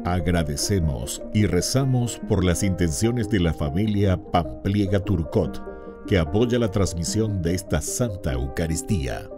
Agradecemos y rezamos por las intenciones de la familia Pampliega Turcot, que apoya la transmisión de esta Santa Eucaristía.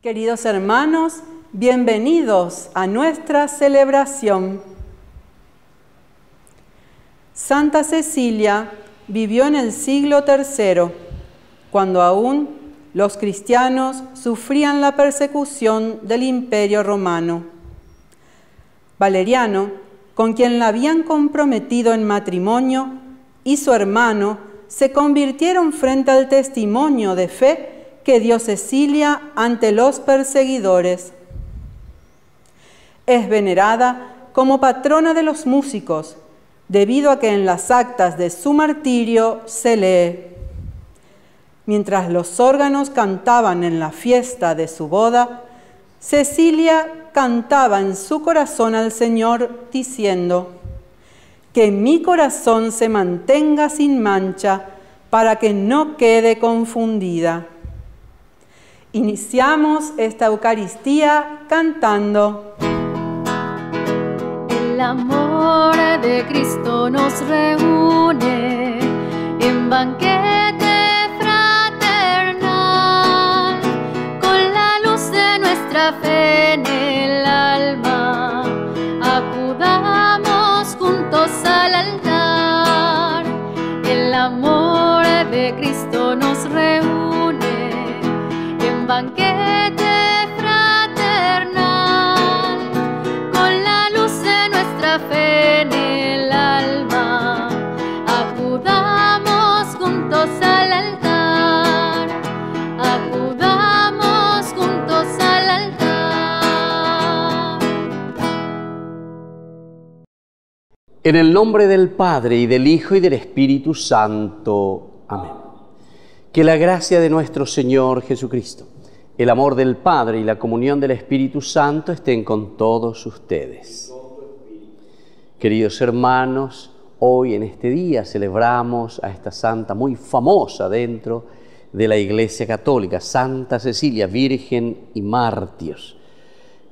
Queridos hermanos, bienvenidos a nuestra celebración. Santa Cecilia vivió en el siglo III, cuando aún los cristianos sufrían la persecución del Imperio Romano. Valeriano, con quien la habían comprometido en matrimonio, y su hermano se convirtieron frente al testimonio de fe que dio Cecilia ante los perseguidores. Es venerada como patrona de los músicos, debido a que en las actas de su martirio se lee: mientras los órganos cantaban en la fiesta de su boda, Cecilia cantaba en su corazón al Señor, diciendo: que mi corazón se mantenga sin mancha, para que no quede confundida. Iniciamos esta Eucaristía cantando. El amor de Cristo nos reúne en banquete fraternal, con la luz de nuestra fe en el alma, acudamos juntos al altar. El amor de Cristo nos reúne banquete fraternal, con la luz de nuestra fe en el alma, acudamos juntos al altar, acudamos juntos al altar. En el nombre del Padre, y del Hijo, y del Espíritu Santo. Amén. Que la gracia de nuestro Señor Jesucristo, el amor del Padre y la comunión del Espíritu Santo estén con todos ustedes. Queridos hermanos, hoy en este día celebramos a esta santa muy famosa dentro de la Iglesia Católica, Santa Cecilia, Virgen y Mártir,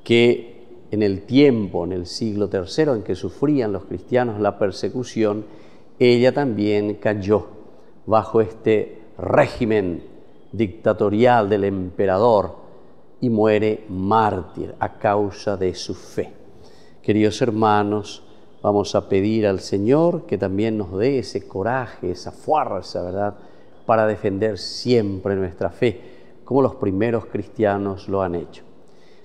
que en el tiempo, en el siglo III, en que sufrían los cristianos la persecución, ella también cayó bajo este régimen dictatorial del emperador y muere mártir a causa de su fe. Queridos hermanos, vamos a pedir al Señor que también nos dé ese coraje, esa fuerza, ¿verdad?, para defender siempre nuestra fe, como los primeros cristianos lo han hecho.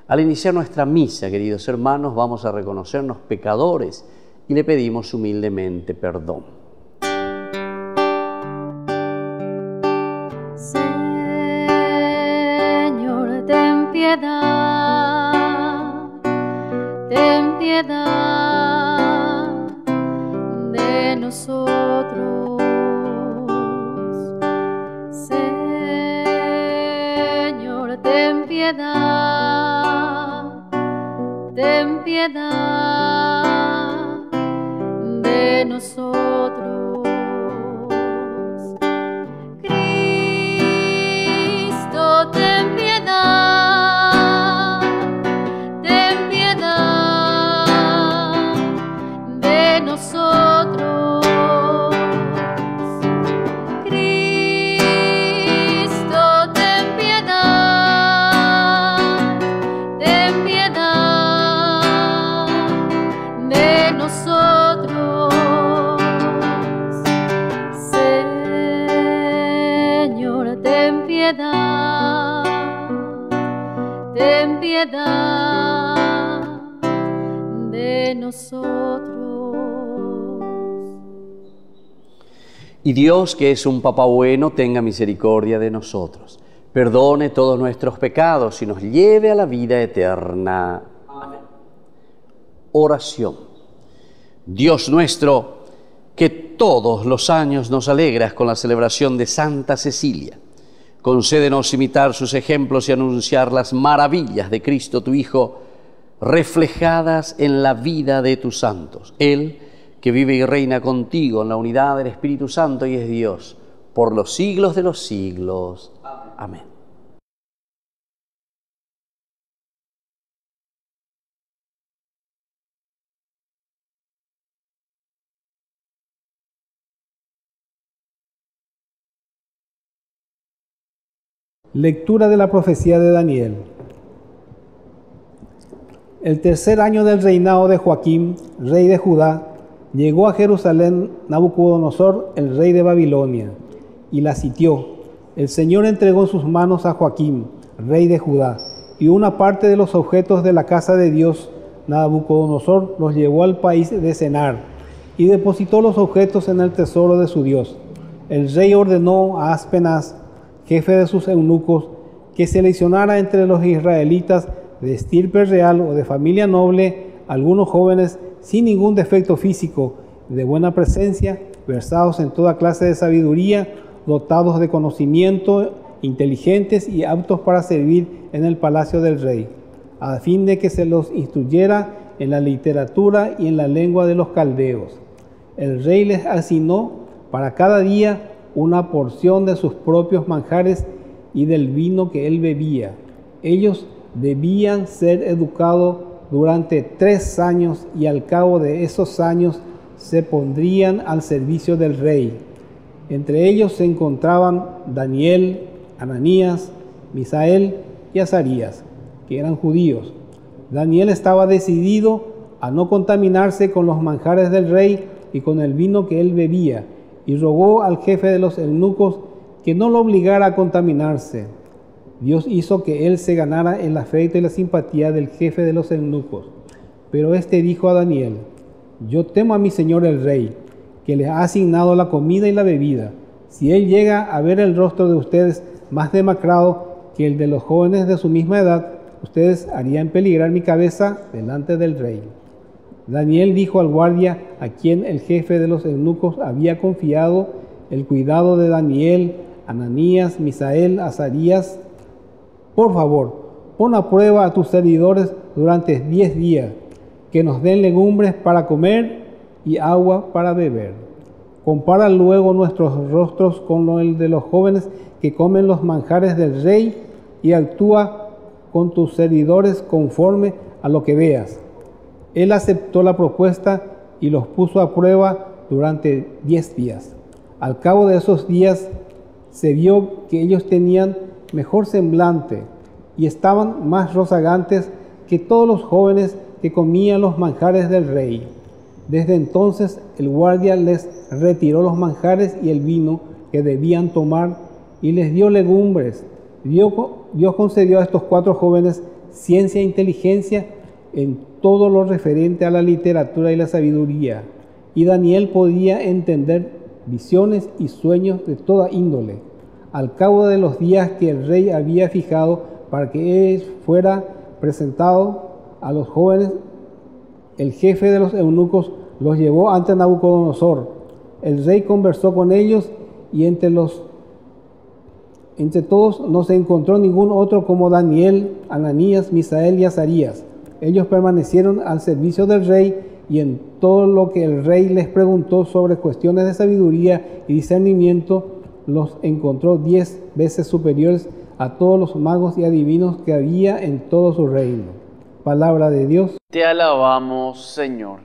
Al iniciar nuestra misa, queridos hermanos, vamos a reconocernos pecadores y le pedimos humildemente perdón. Ten piedad de nosotros, Señor, ten piedad de nosotros. Cristo, ten piedad. Ten piedad de nosotros. Y Dios, que es un Papá bueno, tenga misericordia de nosotros, perdone todos nuestros pecados y nos lleve a la vida eterna. Amén. Oración. Dios nuestro, que todos los años nos alegras con la celebración de Santa Cecilia. Concédenos imitar sus ejemplos y anunciar las maravillas de Cristo, tu Hijo, reflejadas en la vida de tus santos. Él, que vive y reina contigo en la unidad del Espíritu Santo y es Dios, por los siglos de los siglos. Amén. Lectura de la profecía de Daniel. El tercer año del reinado de Joaquín, rey de Judá, llegó a Jerusalén Nabucodonosor, el rey de Babilonia, y la sitió. El Señor entregó en sus manos a Joaquín, rey de Judá, y una parte de los objetos de la casa de Dios. Nabucodonosor los llevó al país de Senar y depositó los objetos en el tesoro de su Dios. El rey ordenó a Aspenaz, jefe de sus eunucos, que seleccionara entre los israelitas de estirpe real o de familia noble algunos jóvenes sin ningún defecto físico, de buena presencia, versados en toda clase de sabiduría, dotados de conocimiento, inteligentes y aptos para servir en el palacio del rey, a fin de que se los instruyera en la literatura y en la lengua de los caldeos. El rey les asignó para cada día una porción de sus propios manjares y del vino que él bebía. Ellos debían ser educados durante 3 años y al cabo de esos años se pondrían al servicio del rey. Entre ellos se encontraban Daniel, Ananías, Misael y Azarías, que eran judíos. Daniel estaba decidido a no contaminarse con los manjares del rey y con el vino que él bebía, y rogó al jefe de los eunucos que no lo obligara a contaminarse. Dios hizo que él se ganara el afecto y la simpatía del jefe de los eunucos. Pero éste dijo a Daniel: yo temo a mi señor el rey, que les ha asignado la comida y la bebida. Si él llega a ver el rostro de ustedes más demacrado que el de los jóvenes de su misma edad, ustedes harían peligrar mi cabeza delante del rey. Daniel dijo al guardia, a quien el jefe de los eunucos había confiado el cuidado de Daniel, Ananías, Misael, Azarías: por favor, pon a prueba a tus servidores durante 10 días, que nos den legumbres para comer y agua para beber. Compara luego nuestros rostros con el de los jóvenes que comen los manjares del rey y actúa con tus servidores conforme a lo que veas. Él aceptó la propuesta y los puso a prueba durante 10 días. Al cabo de esos días se vio que ellos tenían mejor semblante y estaban más rozagantes que todos los jóvenes que comían los manjares del rey. Desde entonces el guardia les retiró los manjares y el vino que debían tomar y les dio legumbres. Dios concedió a estos 4 jóvenes ciencia e inteligencia en todo lo referente a la literatura y la sabiduría, y Daniel podía entender visiones y sueños de toda índole. Al cabo de los días que el rey había fijado para que él fuera presentado a los jóvenes, el jefe de los eunucos los llevó ante Nabucodonosor. El rey conversó con ellos y entre todos no se encontró ningún otro como Daniel, Ananías, Misael y Azarías. Ellos permanecieron al servicio del rey y en todo lo que el rey les preguntó sobre cuestiones de sabiduría y discernimiento, los encontró 10 veces superiores a todos los magos y adivinos que había en todo su reino. Palabra de Dios. Te alabamos, Señor.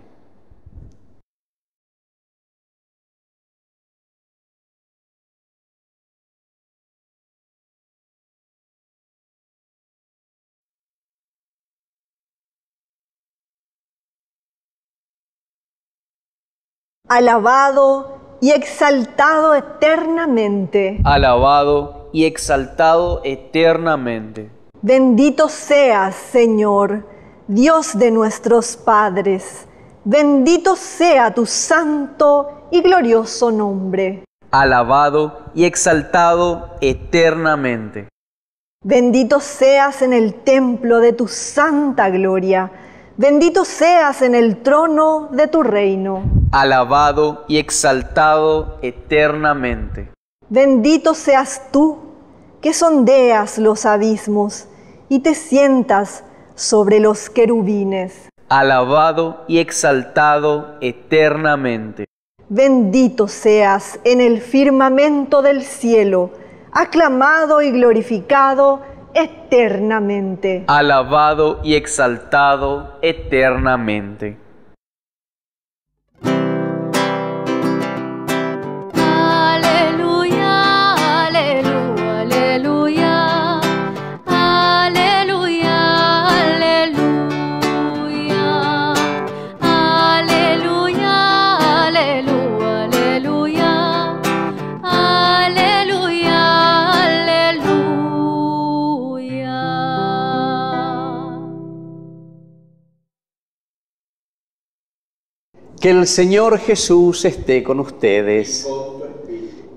Alabado y exaltado eternamente. Alabado y exaltado eternamente. Bendito seas, Señor, Dios de nuestros padres. Bendito sea tu santo y glorioso nombre. Alabado y exaltado eternamente. Bendito seas en el templo de tu santa gloria. Bendito seas en el trono de tu reino. Alabado y exaltado eternamente. Bendito seas tú, que sondeas los abismos y te sientas sobre los querubines. Alabado y exaltado eternamente. Bendito seas en el firmamento del cielo, aclamado y glorificado eternamente. Alabado y exaltado eternamente. Aleluya, aleluya, aleluya. Aleluya, aleluya. Aleluya, aleluya, aleluya. Aleluya, aleluya. Que el Señor Jesús esté con ustedes.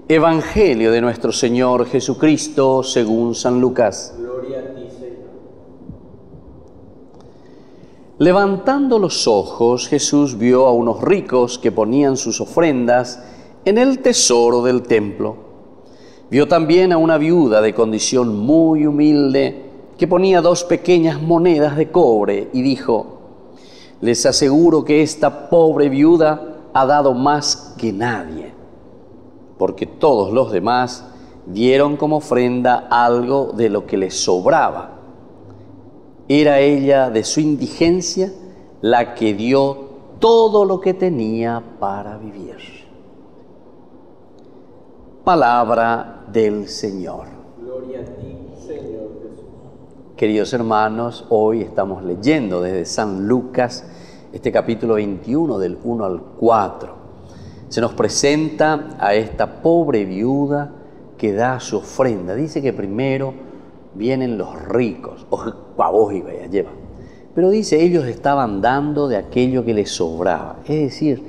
Evangelio de nuestro Señor Jesucristo según San Lucas. Gloria a ti, Señor. Levantando los ojos, Jesús vio a unos ricos que ponían sus ofrendas en el tesoro del templo. Vio también a una viuda de condición muy humilde que ponía 2 pequeñas monedas de cobre y dijo: les aseguro que esta pobre viuda ha dado más que nadie, porque todos los demás dieron como ofrenda algo de lo que les sobraba. Era ella de su indigencia la que dio todo lo que tenía para vivir. Palabra del Señor. Gloria a ti, Señor Jesús. Queridos hermanos, hoy estamos leyendo desde San Lucas este capítulo 21 del 1 al 4. Se nos presenta a esta pobre viuda que da su ofrenda. Dice que primero vienen los ricos, pero dice ellos estaban dando de aquello que les sobraba. Es decir,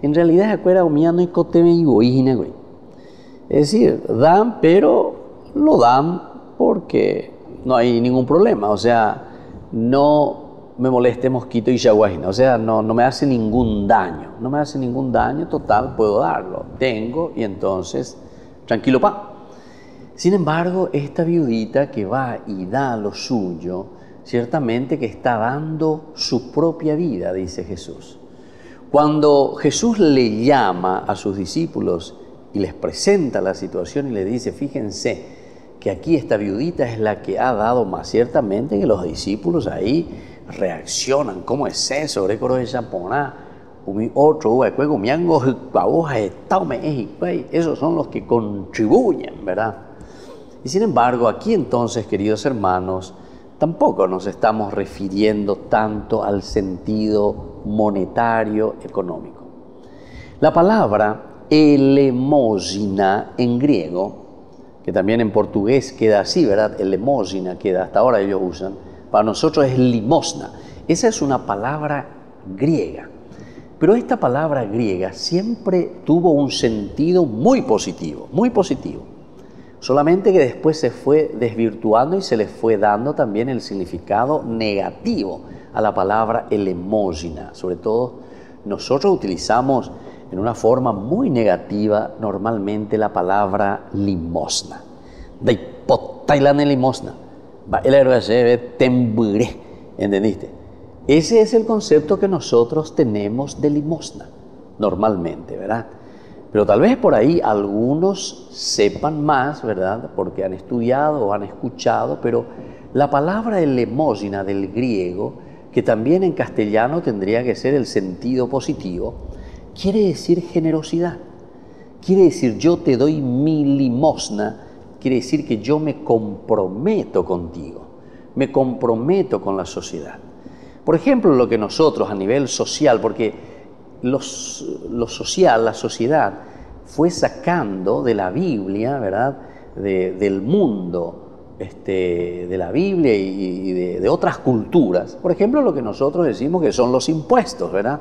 en realidad es decir, dan, pero lo dan porque no hay ningún problema. O sea, no me moleste mosquito y yaguajina. O sea, no me hace ningún daño. No me hace ningún daño, total, puedo darlo. Tengo y entonces, tranquilo pa. Sin embargo, esta viudita que va y da lo suyo, ciertamente que está dando su propia vida, dice Jesús. Cuando Jesús le llama a sus discípulos y les presenta la situación y les dice, fíjense que aquí esta viudita es la que ha dado más, ciertamente que los discípulos ahí reaccionan. ¿Cómo es eso? Esos son los que contribuyen, ¿verdad? Y sin embargo, aquí entonces, queridos hermanos, tampoco nos estamos refiriendo tanto al sentido monetario, económico. La palabra elemosina en griego, que también en portugués queda así, ¿verdad? Elemosina queda, hasta ahora ellos usan, para nosotros es limosna. Esa es una palabra griega. Pero esta palabra griega siempre tuvo un sentido muy positivo, muy positivo. Solamente que después se fue desvirtuando y se le fue dando también el significado negativo a la palabra elemosina. Sobre todo, nosotros utilizamos en una forma muy negativa normalmente la palabra limosna. Limosna. ¿Entendiste? Ese es el concepto que nosotros tenemos de limosna, normalmente, ¿verdad? Pero tal vez por ahí algunos sepan más, ¿verdad? Porque han estudiado o han escuchado, pero la palabra elemosina del griego, que también en castellano tendría que ser el sentido positivo, quiere decir generosidad. Quiere decir yo te doy mi limosna. Quiere decir que yo me comprometo contigo, me comprometo con la sociedad. Por ejemplo, lo que nosotros a nivel social, porque lo social, la sociedad, fue sacando de la Biblia, ¿verdad? Del mundo, de la Biblia y de otras culturas. Por ejemplo, lo que nosotros decimos que son los impuestos, ¿verdad?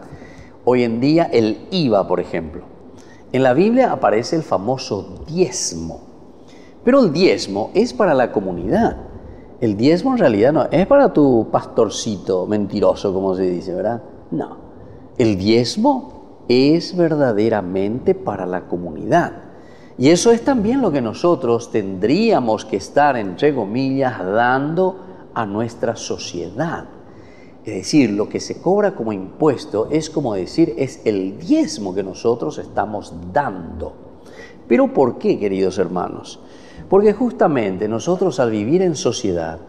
Hoy en día el IVA, por ejemplo. En la Biblia aparece el famoso diezmo. Pero el diezmo es para la comunidad. El diezmo en realidad no es para tu pastorcito mentiroso, como se dice, ¿verdad? No. El diezmo es verdaderamente para la comunidad. Y eso es también lo que nosotros tendríamos que estar, entre comillas, dando a nuestra sociedad. Es decir, lo que se cobra como impuesto es como decir, es el diezmo que nosotros estamos dando. ¿Pero por qué, queridos hermanos? Porque justamente nosotros al vivir en sociedad,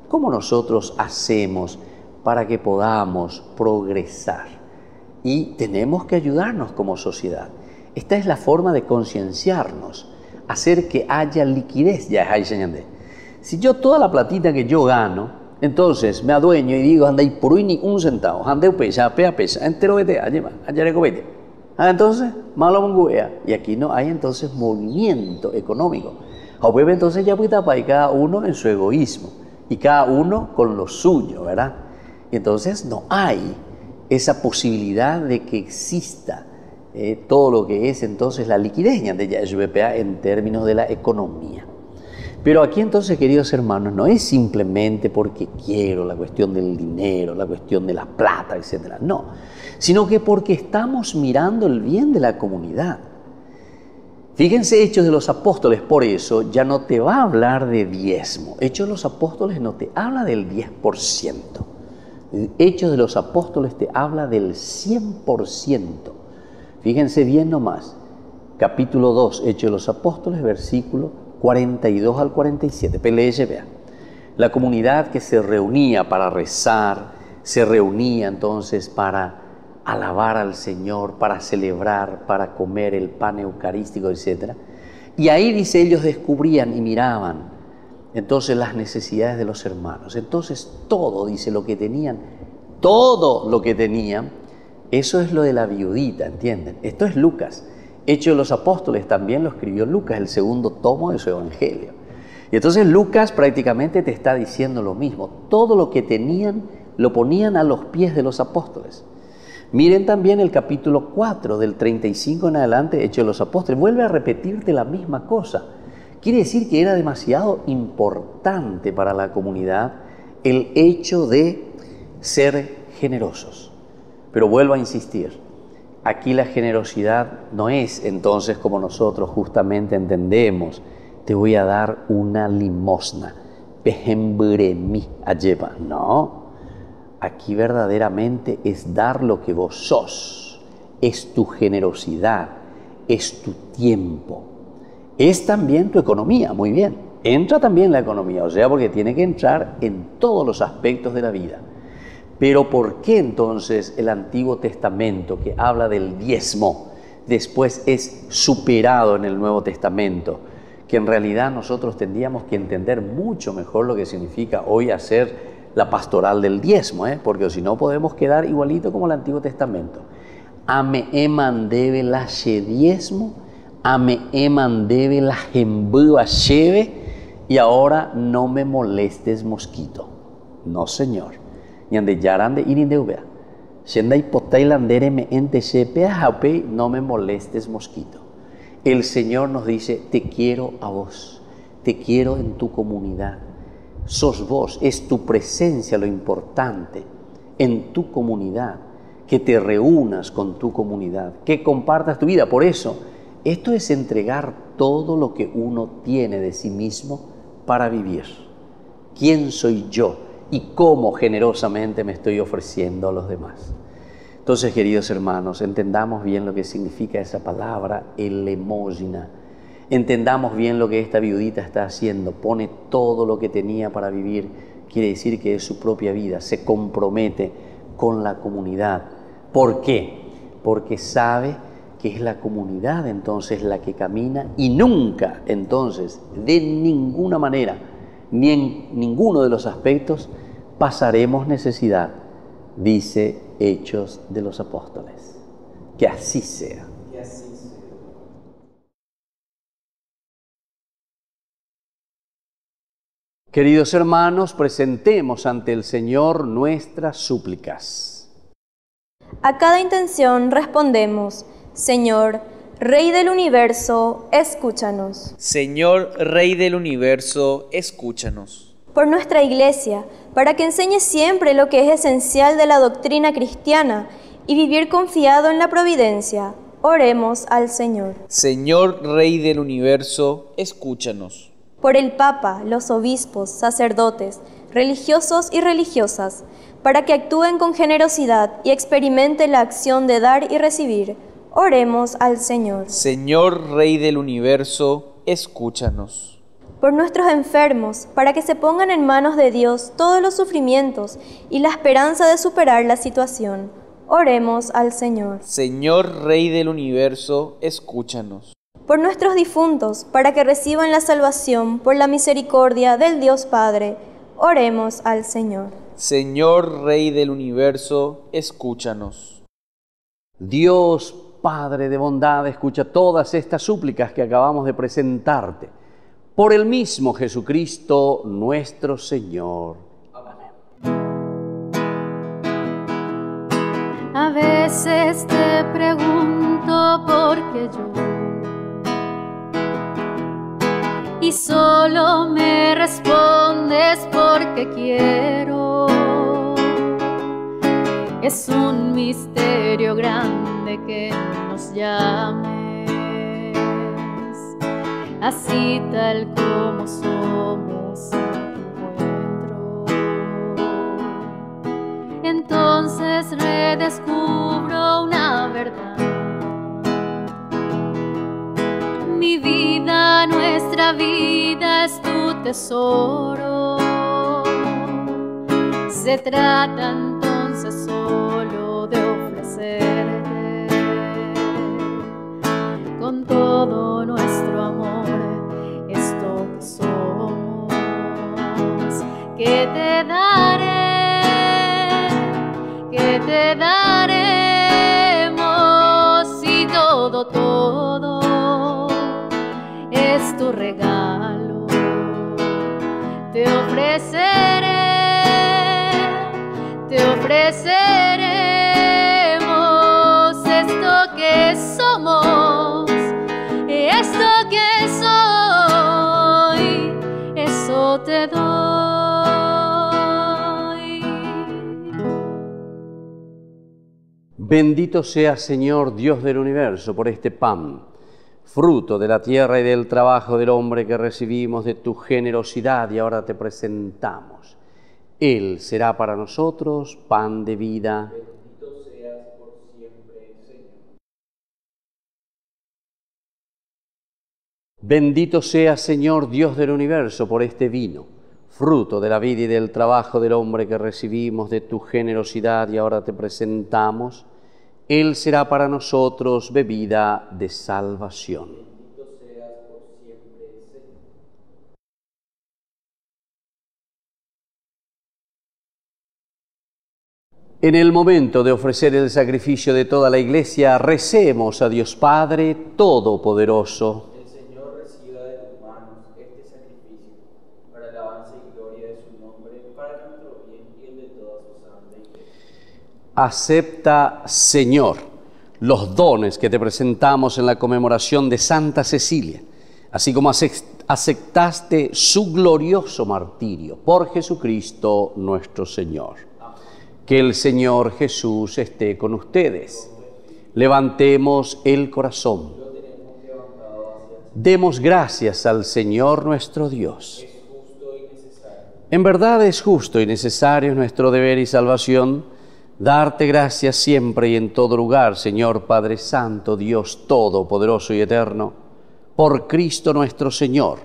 ¿cómo nosotros hacemos para que podamos progresar? Y tenemos que ayudarnos como sociedad. Esta es la forma de concienciarnos, hacer que haya liquidez. Ya es ahí, señor. Si yo toda la platita que yo gano, entonces me adueño y digo, anda y por ni un centavo, anda pesa, entero vete, allá recopete. Entonces, malo monguea. Y aquí no hay entonces movimiento económico. Entonces ya puede tapar cada uno en su egoísmo y cada uno con lo suyo, ¿verdad? Y entonces no hay esa posibilidad de que exista todo lo que es entonces la liquidez en términos de la economía. Pero aquí entonces, queridos hermanos, no es simplemente porque quiero la cuestión del dinero, la cuestión de la plata, etc. No, sino que porque estamos mirando el bien de la comunidad. Fíjense Hechos de los Apóstoles, por eso ya no te va a hablar de diezmo. Hechos de los Apóstoles no te habla del 10%. Hechos de los Apóstoles te habla del 100%. Fíjense bien nomás. Capítulo 2, Hechos de los Apóstoles, versículo 42 al 47. Peleye, vea. La comunidad que se reunía para rezar, se reunía entonces para alabar al Señor, para celebrar, para comer el pan eucarístico, etc. Y ahí, dice, ellos descubrían y miraban entonces las necesidades de los hermanos. Entonces todo, dice, lo que tenían, todo lo que tenían, eso es lo de la viudita, ¿entienden? Esto es Lucas. Hechos de los Apóstoles también lo escribió Lucas, el segundo tomo de su Evangelio. Y entonces Lucas prácticamente te está diciendo lo mismo. Todo lo que tenían lo ponían a los pies de los apóstoles. Miren también el capítulo 4, del 35 en adelante, Hechos de los Apóstoles. Vuelve a repetirte la misma cosa. Quiere decir que era demasiado importante para la comunidad el hecho de ser generosos. Pero vuelvo a insistir. Aquí la generosidad no es entonces como nosotros justamente entendemos, te voy a dar una limosna, no, aquí verdaderamente es dar lo que vos sos, es tu generosidad, es tu tiempo, es también tu economía, muy bien, entra también la economía, o sea, porque tiene que entrar en todos los aspectos de la vida. Pero ¿por qué entonces el Antiguo Testamento, que habla del diezmo, después es superado en el Nuevo Testamento? Que en realidad nosotros tendríamos que entender mucho mejor lo que significa hoy hacer la pastoral del diezmo, porque si no podemos quedar igualito como el Antiguo Testamento. Ame eman debe la diezmo, ame eman debe la jembúa cheve, y ahora no me molestes mosquito. No, Señor. No me molestes mosquito. El Señor nos dice, te quiero a vos, te quiero en tu comunidad. Sos vos, es tu presencia lo importante en tu comunidad, que te reúnas con tu comunidad, que compartas tu vida. Por eso, esto es entregar todo lo que uno tiene de sí mismo para vivir. ¿Quién soy yo? Y cómo generosamente me estoy ofreciendo a los demás. Entonces, queridos hermanos, entendamos bien lo que significa esa palabra, elemosina. Entendamos bien lo que esta viudita está haciendo. Pone todo lo que tenía para vivir. Quiere decir que es su propia vida. Se compromete con la comunidad. ¿Por qué? Porque sabe que es la comunidad entonces la que camina y nunca entonces, de ninguna manera, ni en ninguno de los aspectos, pasaremos necesidad, dice Hechos de los Apóstoles. Que así sea. Queridos hermanos, presentemos ante el Señor nuestras súplicas. A cada intención respondemos, Señor, Rey del universo, escúchanos. Señor, Rey del universo, escúchanos. Por nuestra Iglesia, para que enseñe siempre lo que es esencial de la doctrina cristiana y vivir confiado en la providencia. Oremos al Señor. Señor Rey del Universo, escúchanos. Por el Papa, los obispos, sacerdotes, religiosos y religiosas, para que actúen con generosidad y experimenten la acción de dar y recibir. Oremos al Señor. Señor Rey del Universo, escúchanos. Por nuestros enfermos, para que se pongan en manos de Dios todos los sufrimientos y la esperanza de superar la situación. Oremos al Señor. Señor Rey del Universo, escúchanos. Por nuestros difuntos, para que reciban la salvación por la misericordia del Dios Padre. Oremos al Señor. Señor Rey del Universo, escúchanos. Dios Padre de bondad, escucha todas estas súplicas que acabamos de presentarte. Por el mismo Jesucristo nuestro Señor. Amén. A veces te pregunto por qué yo, y solo me respondes porque quiero. Es un misterio grande que nos llames, así tal como somos, encuentro. Entonces redescubro una verdad. Mi vida, nuestra vida es tu tesoro. Se trata entonces solo de ofrecerte con todo nuestro amor esto que somos, que te daremos, y todo es tu regalo. Te ofreceremos esto que somos, esto que soy, eso te doy. Bendito sea, Señor, Dios del universo, por este pan, fruto de la tierra y del trabajo del hombre que recibimos de tu generosidad y ahora te presentamos. Él será para nosotros pan de vida. Bendito seas por siempre, Señor. Bendito sea, Señor, Dios del universo, por este vino, fruto de la vida y del trabajo del hombre que recibimos de tu generosidad y ahora te presentamos. Él será para nosotros bebida de salvación. Bendito seas por siempre, Señor. En el momento de ofrecer el sacrificio de toda la Iglesia, recemos a Dios Padre Todopoderoso. El Señor reciba de tus manos este sacrificio para alabanza y gloria de su nombre, para nuestro bien y el de toda su santa Iglesia. Acepta, Señor, los dones que te presentamos en la conmemoración de Santa Cecilia, así como aceptaste su glorioso martirio por Jesucristo nuestro Señor. Que el Señor Jesús esté con ustedes. Levantemos el corazón. Demos gracias al Señor nuestro Dios. En verdad es justo y necesario nuestro deber y salvación darte gracias siempre y en todo lugar, Señor Padre Santo, Dios Todopoderoso y Eterno, por Cristo nuestro Señor,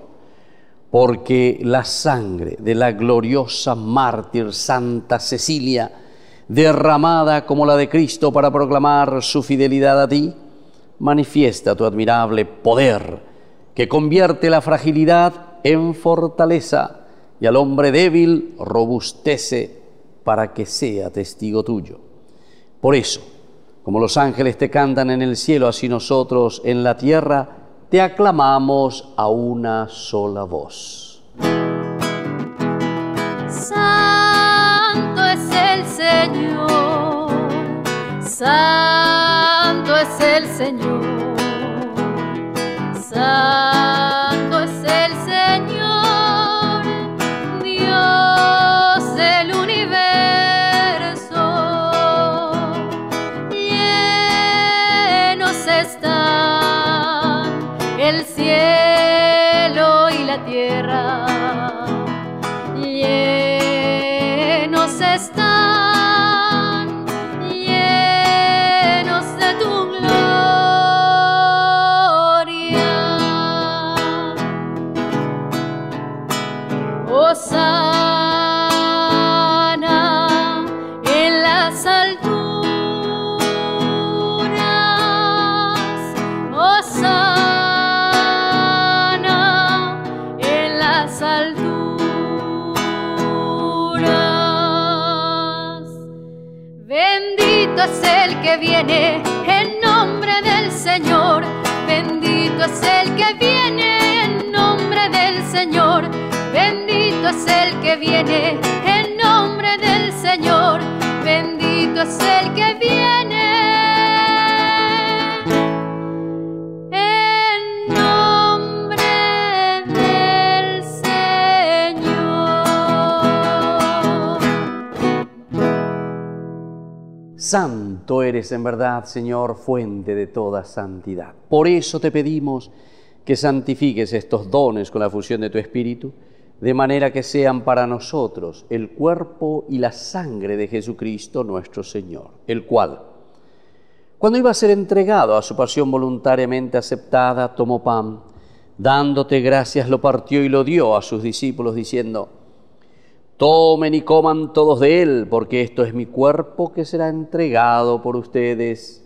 porque la sangre de la gloriosa mártir Santa Cecilia, derramada como la de Cristo para proclamar su fidelidad a ti, manifiesta tu admirable poder, que convierte la fragilidad en fortaleza y al hombre débil robustece para que sea testigo tuyo. Por eso, como los ángeles te cantan en el cielo, así nosotros en la tierra te aclamamos a una sola voz. Santo es el Señor, santo es el Señor, santo es el Señor, Dios la tierra. Llenos están, llenos de tu gloria. Hosana en las alturas, hosana en las alturas. Bendito es el que viene en nombre del Señor, bendito es el que viene en nombre del Señor, bendito es el que viene en nombre del Señor, bendito es el que viene en nombre del Señor. Santo eres en verdad, Señor, fuente de toda santidad. Por eso te pedimos que santifiques estos dones con la fusión de tu Espíritu, de manera que sean para nosotros el cuerpo y la sangre de Jesucristo nuestro Señor, el cual, cuando iba a ser entregado a su pasión voluntariamente aceptada, tomó pan, dándote gracias, lo partió y lo dio a sus discípulos, diciendo: tomen y coman todos de él, porque esto es mi cuerpo que será entregado por ustedes.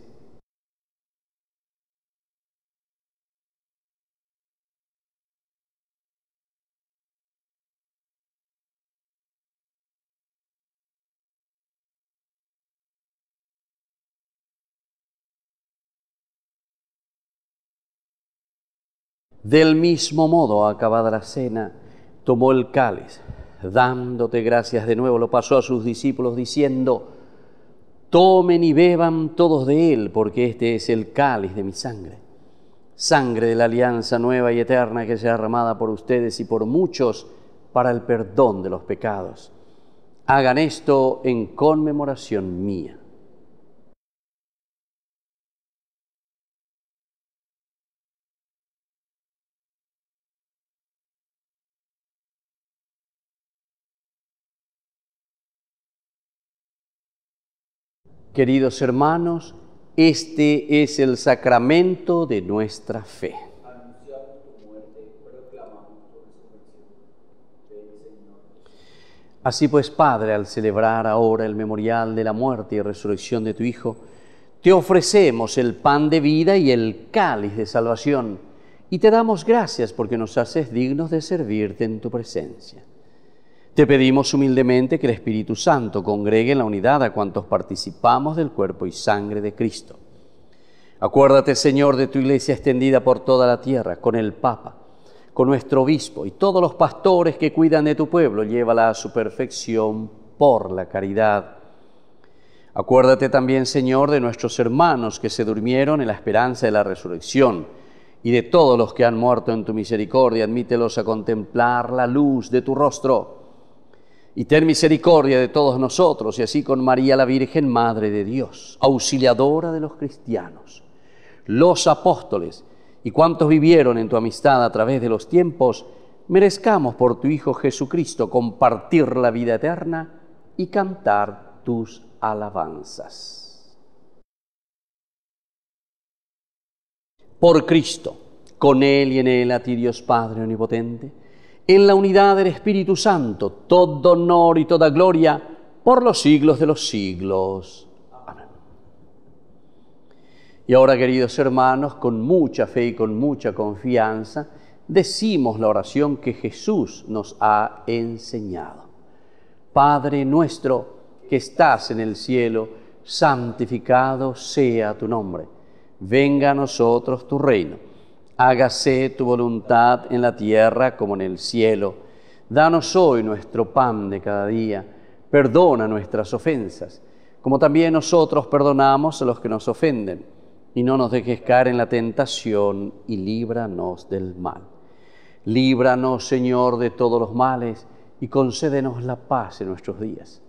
Del mismo modo, acabada la cena, tomó el cáliz, dándote gracias de nuevo, lo pasó a sus discípulos diciendo: tomen y beban todos de él, porque este es el cáliz de mi sangre, sangre de la alianza nueva y eterna que será derramada por ustedes y por muchos para el perdón de los pecados. Hagan esto en conmemoración mía. Queridos hermanos, este es el sacramento de nuestra fe. Anunciamos tu muerte, proclamamos tu resurrección. Ven, Señor. Así pues, Padre, al celebrar ahora el memorial de la muerte y resurrección de tu Hijo, te ofrecemos el pan de vida y el cáliz de salvación, y te damos gracias porque nos haces dignos de servirte en tu presencia. Te pedimos humildemente que el Espíritu Santo congregue en la unidad a cuantos participamos del cuerpo y sangre de Cristo. Acuérdate, Señor, de tu Iglesia extendida por toda la tierra, con el Papa, con nuestro obispo y todos los pastores que cuidan de tu pueblo. Llévala a su perfección por la caridad. Acuérdate también, Señor, de nuestros hermanos que se durmieron en la esperanza de la resurrección y de todos los que han muerto en tu misericordia. Admítelos a contemplar la luz de tu rostro. Y ten misericordia de todos nosotros, y así con María la Virgen, Madre de Dios, auxiliadora de los cristianos, los apóstoles y cuantos vivieron en tu amistad a través de los tiempos, merezcamos por tu Hijo Jesucristo compartir la vida eterna y cantar tus alabanzas. Por Cristo, con Él y en Él, a ti Dios Padre Omnipotente, en la unidad del Espíritu Santo, todo honor y toda gloria por los siglos de los siglos. Amén. Y ahora, queridos hermanos, con mucha fe y con mucha confianza, decimos la oración que Jesús nos ha enseñado. Padre nuestro que estás en el cielo, santificado sea tu nombre. Venga a nosotros tu reino. Hágase tu voluntad en la tierra como en el cielo. Danos hoy nuestro pan de cada día. Perdona nuestras ofensas, como también nosotros perdonamos a los que nos ofenden. Y no nos dejes caer en la tentación y líbranos del mal. Líbranos, Señor, de todos los males y concédenos la paz en nuestros días,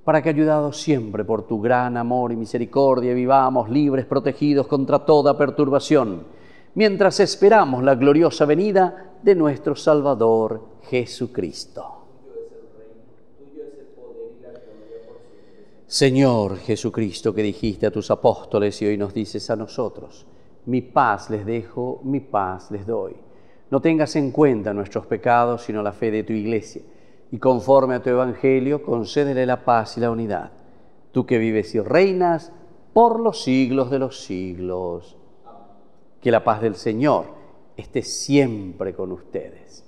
para que, ayudados siempre por tu gran amor y misericordia, vivamos libres, protegidos contra toda perturbación, mientras esperamos la gloriosa venida de nuestro Salvador Jesucristo. Señor Jesucristo, que dijiste a tus apóstoles y hoy nos dices a nosotros, mi paz les dejo, mi paz les doy. No tengas en cuenta nuestros pecados, sino la fe de tu Iglesia, y conforme a tu Evangelio, concédele la paz y la unidad. Tú que vives y reinas por los siglos de los siglos. Que la paz del Señor esté siempre con ustedes.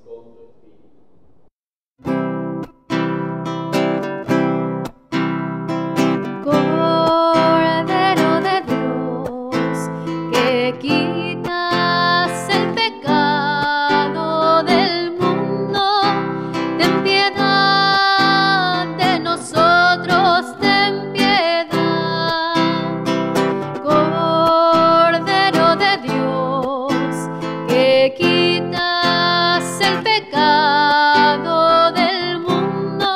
Cordero de Dios, que quitas el pecado del mundo, ten piedad de nosotros, ten piedad. Cordero de Dios, que quitas el pecado del mundo,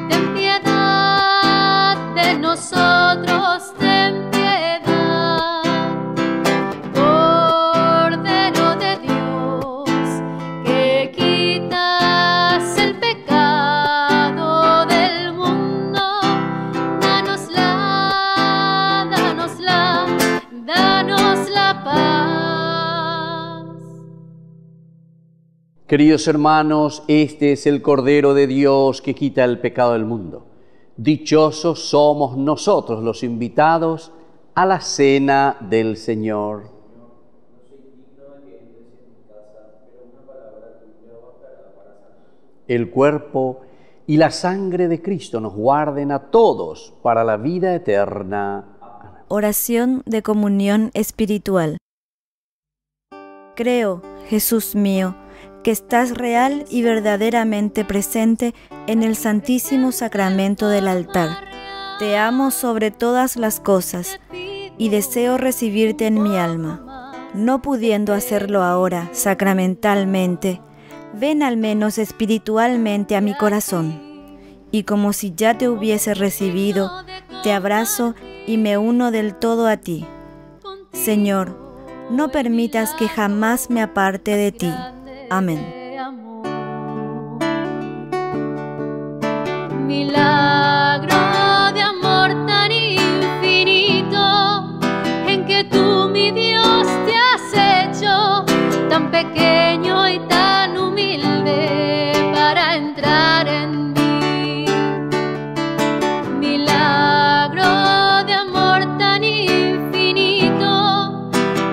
ten piedad de nosotros, ten piedad. Cordero de Dios, que quitas el pecado del mundo, danos la paz. Queridos hermanos, este es el Cordero de Dios que quita el pecado del mundo. Dichosos somos nosotros los invitados a la cena del Señor. El cuerpo y la sangre de Cristo nos guarden a todos para la vida eterna. Oración de comunión espiritual. Creo, Jesús mío, que estás real y verdaderamente presente en el Santísimo Sacramento del altar. Te amo sobre todas las cosas y deseo recibirte en mi alma. No pudiendo hacerlo ahora sacramentalmente, ven al menos espiritualmente a mi corazón. Y como si ya te hubiese recibido, te abrazo y me uno del todo a ti. Señor, no permitas que jamás me aparte de ti. Amén. Milagro de amor tan infinito, en que tú, mi Dios, te has hecho tan pequeño y tan humilde para entrar en mí. Milagro de amor tan infinito,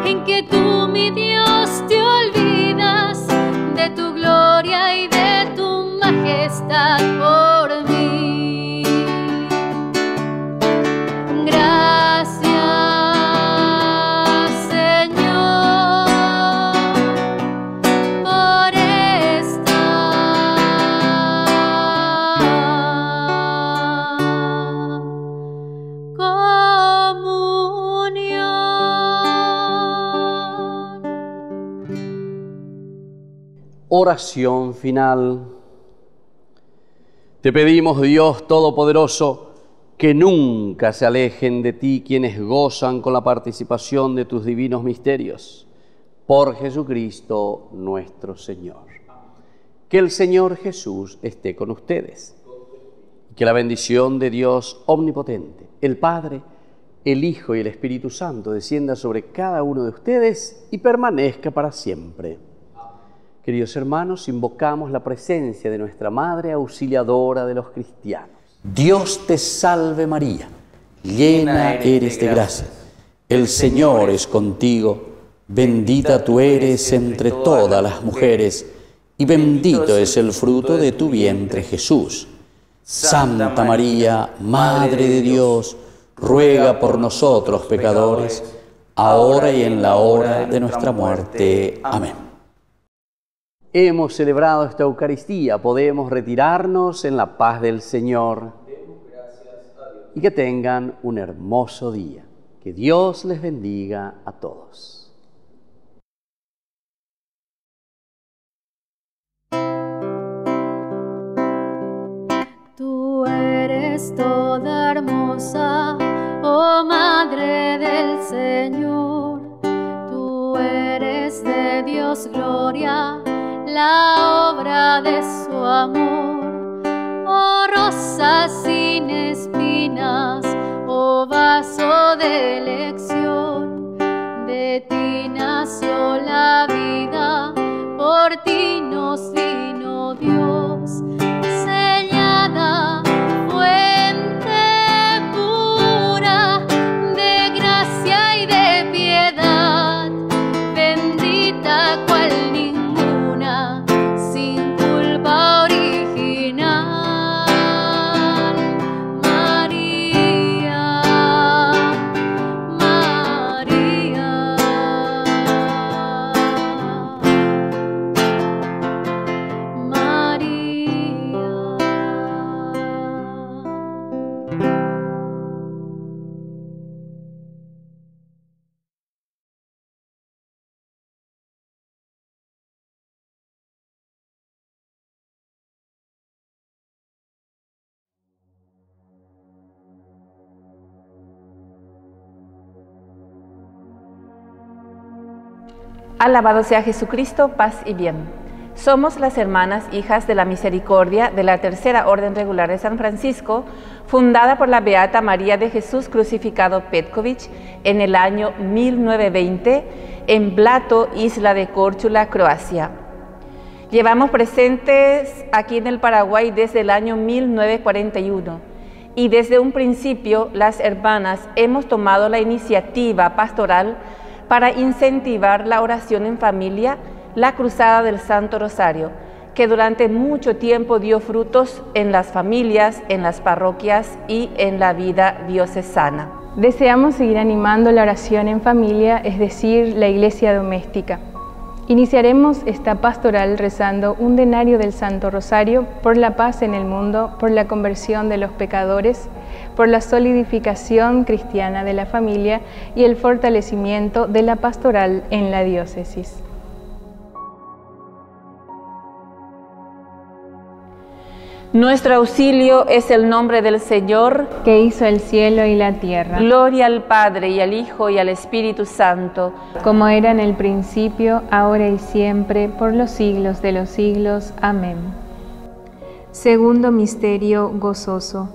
en que tú, mi Dios, te olvidas de tu gloria y de tu majestad por mí. Gracias, Señor, por esta comunión. Oración final. Te pedimos, Dios Todopoderoso, que nunca se alejen de ti quienes gozan con la participación de tus divinos misterios. Por Jesucristo nuestro Señor. Que el Señor Jesús esté con ustedes. Que la bendición de Dios Omnipotente, el Padre, el Hijo y el Espíritu Santo descienda sobre cada uno de ustedes y permanezca para siempre. Queridos hermanos, invocamos la presencia de nuestra Madre Auxiliadora de los cristianos. Dios te salve María, llena eres de gracia. El Señor es contigo, bendita tú eres entre todas las mujeres, y bendito es el fruto de tu vientre Jesús. Santa María, Madre de Dios, ruega por nosotros pecadores, ahora y en la hora de nuestra muerte. Amén. Hemos celebrado esta Eucaristía, podemos retirarnos en la paz del Señor. Y que tengan un hermoso día. Que Dios les bendiga a todos. Tú eres toda hermosa, oh Madre del Señor. Tú eres Dios gloria, la obra de su amor. Oh rosa sin espinas, oh vaso de elección, de ti nació la vida, por ti nos vino Dios. Sellada fuente pura de gracia y de piedad, bendita cual ninguna, sin culpa original. María, María. Alabado sea Jesucristo, paz y bien. Somos las hermanas hijas de la misericordia de la Tercera Orden Regular de San Francisco, fundada por la Beata María de Jesús Crucificado Petković en el año 1920 en Blato, isla de Córčula, Croacia. Llevamos presentes aquí en el Paraguay desde el año 1941 y desde un principio las hermanas hemos tomado la iniciativa pastoral para incentivar la oración en familia, la Cruzada del Santo Rosario, que durante mucho tiempo dio frutos en las familias, en las parroquias y en la vida diocesana. Deseamos seguir animando la oración en familia, es decir, la iglesia doméstica. Iniciaremos esta pastoral rezando un denario del Santo Rosario por la paz en el mundo, por la conversión de los pecadores, por la solidificación cristiana de la familia y el fortalecimiento de la pastoral en la diócesis. Nuestro auxilio es el nombre del Señor, que hizo el cielo y la tierra. Gloria al Padre, y al Hijo, y al Espíritu Santo, como era en el principio, ahora y siempre, por los siglos de los siglos. Amén. Segundo misterio gozoso.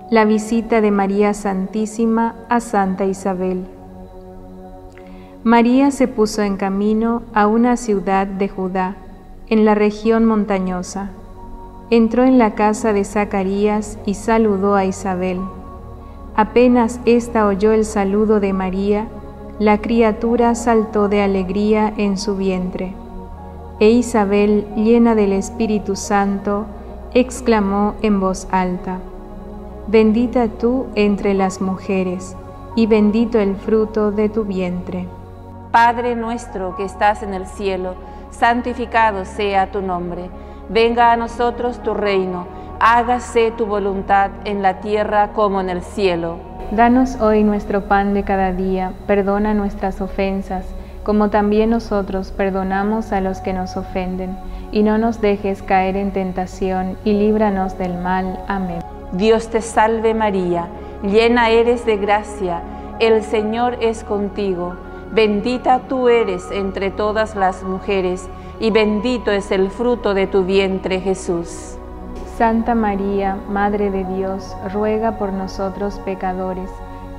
La visita de María Santísima a Santa Isabel. María se puso en camino a una ciudad de Judá, en la región montañosa. Entró en la casa de Zacarías y saludó a Isabel. Apenas ésta oyó el saludo de María, la criatura saltó de alegría en su vientre. E Isabel, llena del Espíritu Santo, exclamó en voz alta: Bendita tú entre las mujeres, y bendito el fruto de tu vientre. Padre nuestro que estás en el cielo, santificado sea tu nombre. Venga a nosotros tu reino, hágase tu voluntad en la tierra como en el cielo. Danos hoy nuestro pan de cada día, perdona nuestras ofensas, como también nosotros perdonamos a los que nos ofenden, y no nos dejes caer en tentación, y líbranos del mal. Amén. Dios te salve María, llena eres de gracia, el Señor es contigo. Bendita tú eres entre todas las mujeres, y bendito es el fruto de tu vientre, Jesús. Santa María, Madre de Dios, ruega por nosotros pecadores,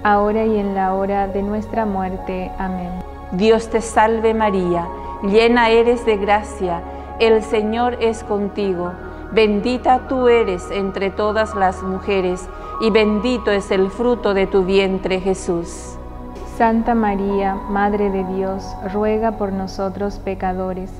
ahora y en la hora de nuestra muerte. Amén. Dios te salve María, llena eres de gracia, el Señor es contigo. Bendita tú eres entre todas las mujeres, y bendito es el fruto de tu vientre, Jesús. Santa María, Madre de Dios, ruega por nosotros pecadores,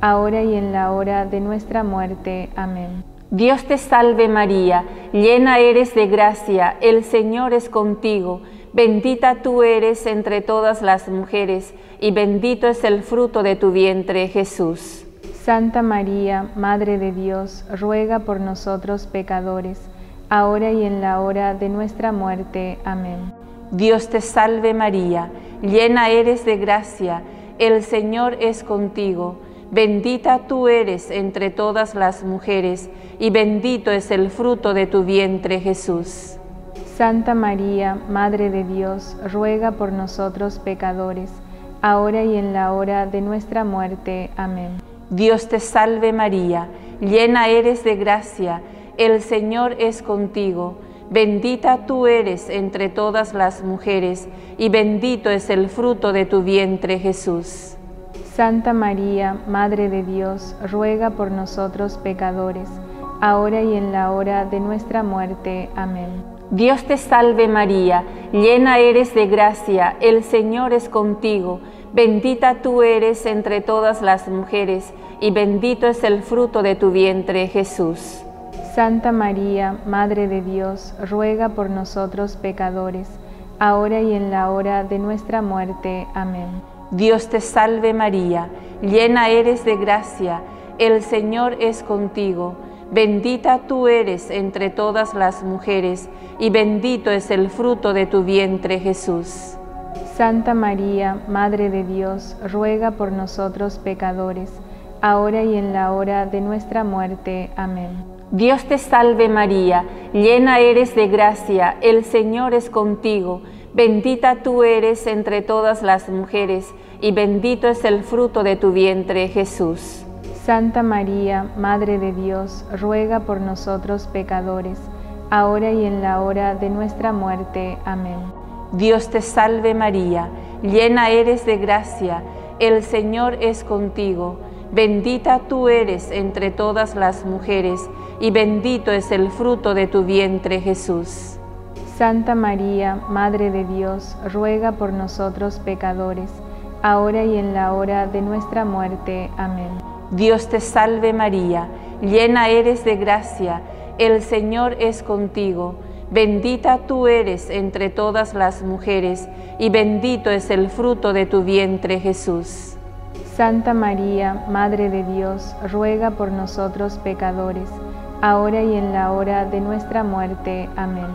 ahora y en la hora de nuestra muerte. Amén. Dios te salve María, llena eres de gracia, el Señor es contigo. Bendita tú eres entre todas las mujeres, y bendito es el fruto de tu vientre, Jesús. Santa María, Madre de Dios, ruega por nosotros pecadores, ahora y en la hora de nuestra muerte. Amén. Dios te salve María, llena eres de gracia, el Señor es contigo. Bendita tú eres entre todas las mujeres, y bendito es el fruto de tu vientre, Jesús. Santa María, Madre de Dios, ruega por nosotros pecadores, ahora y en la hora de nuestra muerte. Amén. Dios te salve María, llena eres de gracia, el Señor es contigo. Bendita tú eres entre todas las mujeres, y bendito es el fruto de tu vientre, Jesús. Santa María, Madre de Dios, ruega por nosotros pecadores, ahora y en la hora de nuestra muerte. Amén. Dios te salve María, llena eres de gracia, el Señor es contigo. Bendita tú eres entre todas las mujeres, y bendito es el fruto de tu vientre, Jesús. Santa María, Madre de Dios, ruega por nosotros pecadores, ahora y en la hora de nuestra muerte. Amén. Dios te salve María, llena eres de gracia, el Señor es contigo. Bendita tú eres entre todas las mujeres, y bendito es el fruto de tu vientre, Jesús. Santa María, Madre de Dios, ruega por nosotros pecadores, ahora y en la hora de nuestra muerte. Amén. Dios te salve María, llena eres de gracia, el Señor es contigo. Bendita tú eres entre todas las mujeres, y bendito es el fruto de tu vientre, Jesús. Santa María, Madre de Dios, ruega por nosotros pecadores, ahora y en la hora de nuestra muerte. Amén. Dios te salve María, llena eres de gracia, el Señor es contigo. Bendita tú eres entre todas las mujeres, y bendito es el fruto de tu vientre, Jesús. Santa María, Madre de Dios, ruega por nosotros pecadores, ahora y en la hora de nuestra muerte. Amén. Dios te salve María, llena eres de gracia, el Señor es contigo. Bendita tú eres entre todas las mujeres, y bendito es el fruto de tu vientre, Jesús. Santa María, Madre de Dios, ruega por nosotros pecadores, ahora y en la hora de nuestra muerte. Amén.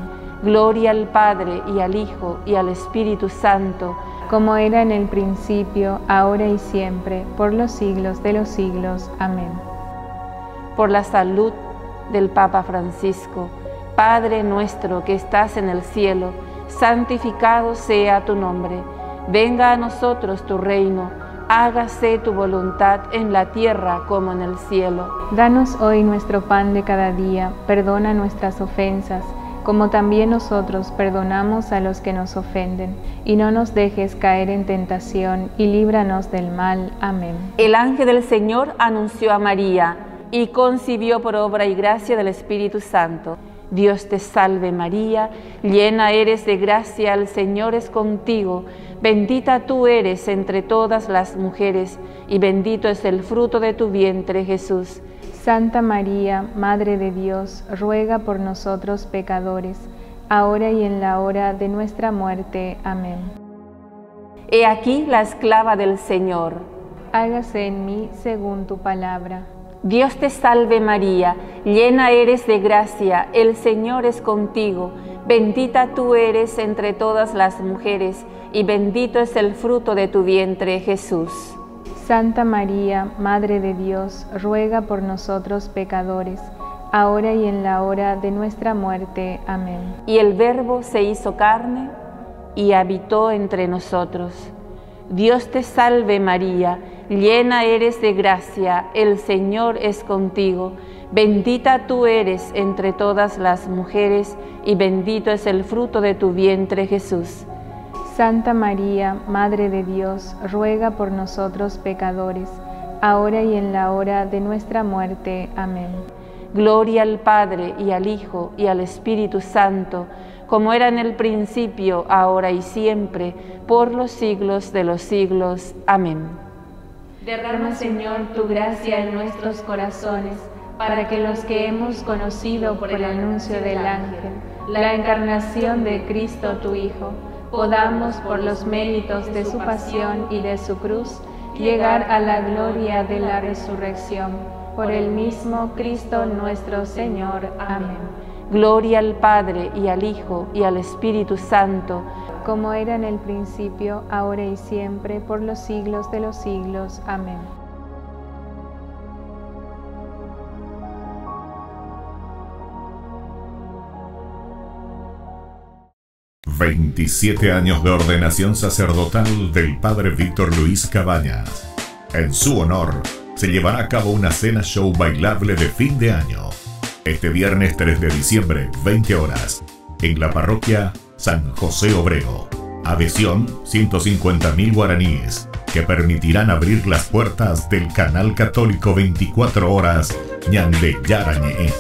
Gloria al Padre, y al Hijo, y al Espíritu Santo, como era en el principio, ahora y siempre, por los siglos de los siglos. Amén. Por la salud del Papa Francisco, Padre nuestro que estás en el cielo, santificado sea tu nombre. Venga a nosotros tu reino, hágase tu voluntad en la tierra como en el cielo. Danos hoy nuestro pan de cada día, perdona nuestras ofensas, como también nosotros perdonamos a los que nos ofenden, y no nos dejes caer en tentación, y líbranos del mal. Amén. El ángel del Señor anunció a María, y concibió por obra y gracia del Espíritu Santo. Dios te salve María, llena eres de gracia, el Señor es contigo. Bendita tú eres entre todas las mujeres, y bendito es el fruto de tu vientre, Jesús. Santa María, Madre de Dios, ruega por nosotros pecadores, ahora y en la hora de nuestra muerte. Amén. He aquí la esclava del Señor. Hágase en mí según tu palabra. Dios te salve María, llena eres de gracia, el Señor es contigo. Bendita tú eres entre todas las mujeres, y bendito es el fruto de tu vientre, Jesús. Santa María, Madre de Dios, ruega por nosotros pecadores, ahora y en la hora de nuestra muerte. Amén. Y el Verbo se hizo carne y habitó entre nosotros. Dios te salve María, llena eres de gracia, el Señor es contigo. Bendita tú eres entre todas las mujeres, y bendito es el fruto de tu vientre, Jesús. Santa María, Madre de Dios, ruega por nosotros pecadores, ahora y en la hora de nuestra muerte. Amén. Gloria al Padre, y al Hijo, y al Espíritu Santo, como era en el principio, ahora y siempre, por los siglos de los siglos. Amén. Derrama, Señor, tu gracia en nuestros corazones, para que los que hemos conocido por el anuncio del ángel la encarnación de Cristo tu Hijo, podamos, por los méritos de su pasión y de su cruz, llegar a la gloria de la resurrección. Por el mismo Cristo nuestro Señor. Amén. Gloria al Padre, y al Hijo, y al Espíritu Santo, como era en el principio, ahora y siempre, por los siglos de los siglos. Amén. 27 años de ordenación sacerdotal del padre Víctor Luis Cabañas. En su honor, se llevará a cabo una cena show bailable de fin de año. Este viernes 3 de diciembre, 20 horas, en la parroquia San José Obrero. Adhesión, 150.000 guaraníes, que permitirán abrir las puertas del canal católico 24 horas Ñande Yarañe.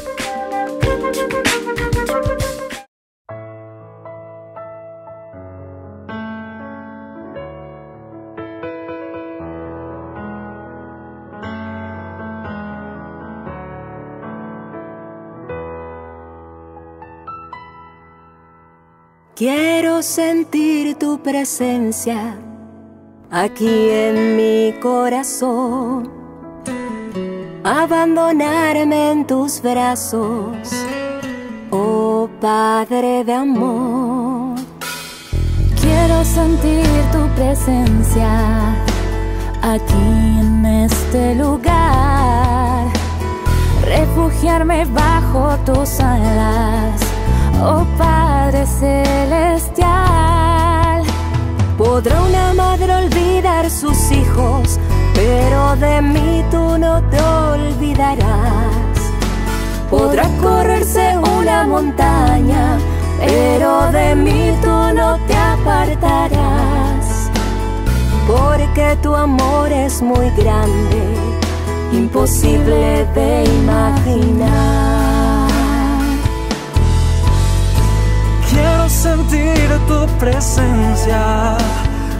Quiero sentir tu presencia aquí en mi corazón, abandonarme en tus brazos, oh Padre de amor. Quiero sentir tu presencia aquí en este lugar, refugiarme bajo tus alas, oh Padre celestial. Podrá una madre olvidar sus hijos, pero de mí tú no te olvidarás. Podrá correrse una montaña, pero de mí tú no te apartarás. Porque tu amor es muy grande, imposible de imaginar. Quiero sentir tu presencia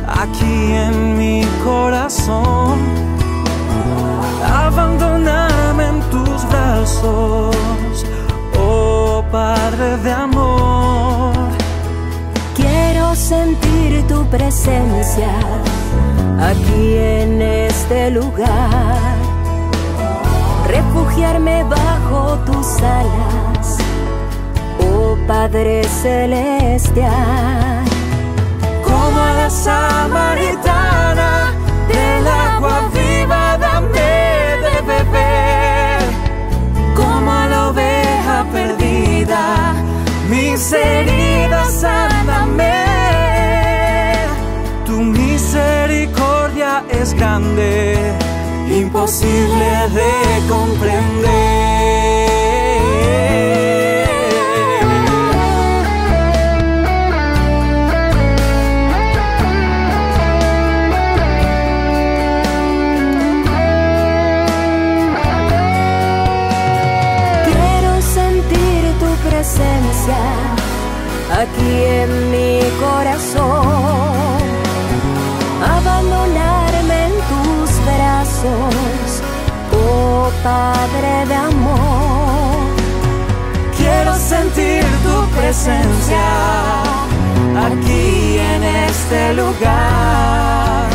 aquí en mi corazón, abandonarme en tus brazos, oh Padre de amor. Quiero sentir tu presencia aquí en este lugar, refugiarme bajo tus alas, oh Padre celestial. Como a la samaritana, del agua viva dame de beber. Como a la oveja perdida, mis heridas sáname. Tu misericordia es grande, imposible de comprender. Aquí en mi corazón, abandonarme en tus brazos, oh Padre de amor. Quiero sentir tu presencia aquí en este lugar,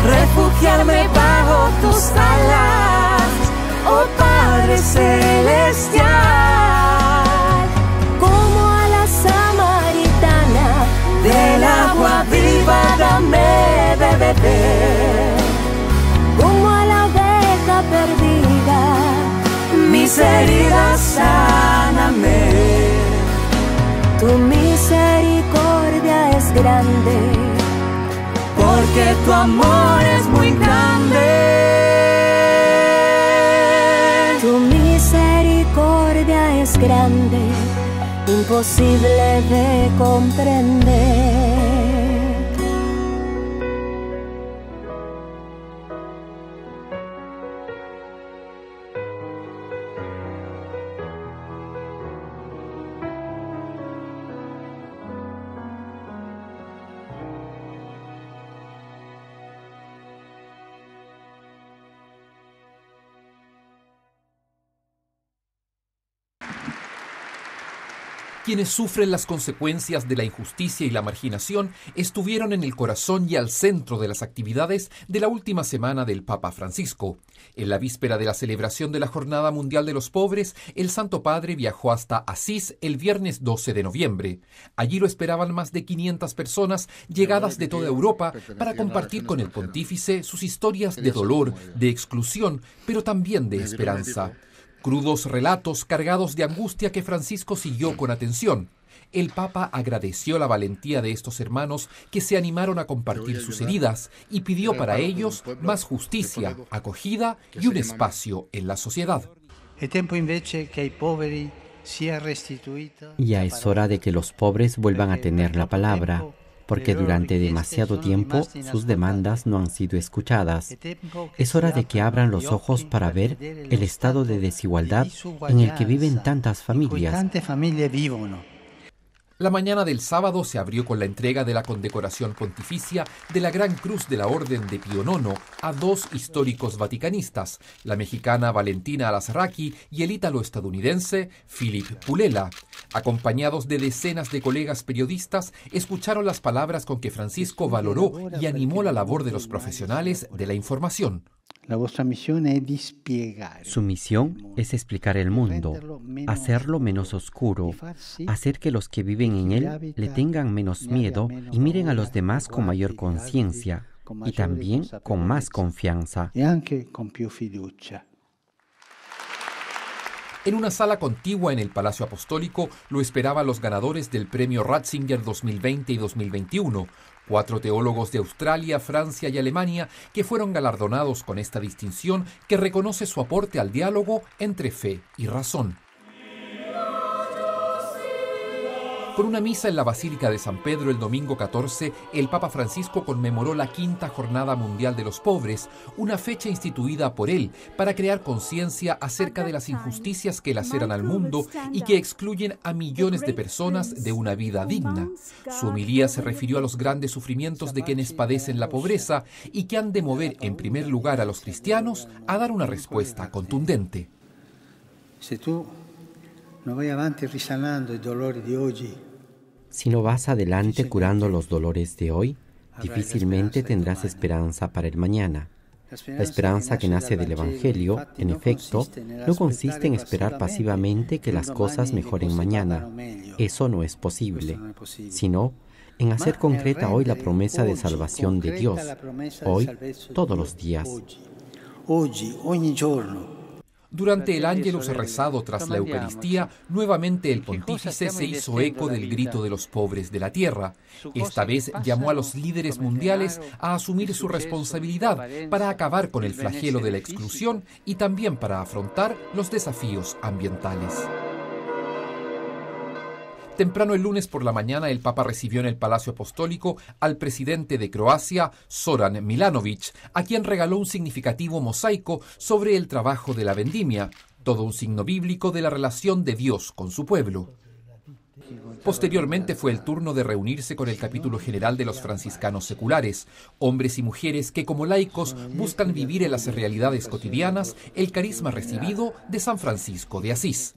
refugiarme bajo tus alas, oh Padre celestial. Del agua viva dame de beber. Como a la oveja perdida, mis heridas sáname. Tu misericordia es grande, porque tu amor es muy grande. Tu misericordia es grande, imposible de comprender. Quienes sufren las consecuencias de la injusticia y la marginación estuvieron en el corazón y al centro de las actividades de la última semana del Papa Francisco. En la víspera de la celebración de la Jornada Mundial de los Pobres, el Santo Padre viajó hasta Asís el viernes 12 de noviembre. Allí lo esperaban más de 500 personas llegadas de toda Europa para compartir con el pontífice sus historias de dolor, de exclusión, pero también de esperanza. Crudos relatos cargados de angustia que Francisco siguió con atención. El Papa agradeció la valentía de estos hermanos que se animaron a compartir sus heridas y pidió para ellos más justicia, acogida y un espacio en la sociedad. Ya es hora de que los pobres vuelvan a tener la palabra, porque durante demasiado tiempo sus demandas no han sido escuchadas. Es hora de que abran los ojos para ver el estado de desigualdad en el que viven tantas familias. La mañana del sábado se abrió con la entrega de la condecoración pontificia de la Gran Cruz de la Orden de Pío IX a dos históricos vaticanistas, la mexicana Valentina Alazraqui y el ítalo-estadounidense Philip Pulela. Acompañados de decenas de colegas periodistas, escucharon las palabras con que Francisco valoró y animó la labor de los profesionales de la información. Su misión es explicar el mundo, hacerlo menos oscuro, hacer que los que viven en él le tengan menos miedo y miren a los demás con mayor conciencia y también con más confianza. En una sala contigua en el Palacio Apostólico lo esperaban los ganadores del premio Ratzinger 2020 y 2021, 4 teólogos de Australia, Francia y Alemania que fueron galardonados con esta distinción que reconoce su aporte al diálogo entre fe y razón. Con una misa en la Basílica de San Pedro el domingo 14, el Papa Francisco conmemoró la 5ª Jornada Mundial de los Pobres, una fecha instituida por él para crear conciencia acerca de las injusticias que laceran al mundo y que excluyen a millones de personas de una vida digna. Su homilía se refirió a los grandes sufrimientos de quienes padecen la pobreza y que han de mover en primer lugar a los cristianos a dar una respuesta contundente. Si tú no vai avanti risanando i dolori di oggi, si no vas adelante curando los dolores de hoy, difícilmente tendrás esperanza para el mañana. La esperanza que nace del Evangelio, en efecto, no consiste en esperar pasivamente que las cosas mejoren mañana. Eso no es posible, sino en hacer concreta hoy la promesa de salvación de Dios, hoy, todos los días. Ogni giorno. Durante el Ángelus rezado tras la Eucaristía, nuevamente el pontífice se hizo eco del grito de los pobres de la tierra. Esta vez llamó a los líderes mundiales a asumir su responsabilidad para acabar con el flagelo de la exclusión y también para afrontar los desafíos ambientales. Temprano el lunes por la mañana, el Papa recibió en el Palacio Apostólico al presidente de Croacia, Zoran Milanović, a quien regaló un significativo mosaico sobre el trabajo de la vendimia, todo un signo bíblico de la relación de Dios con su pueblo. Posteriormente fue el turno de reunirse con el capítulo general de los franciscanos seculares, hombres y mujeres que como laicos buscan vivir en las realidades cotidianas el carisma recibido de San Francisco de Asís.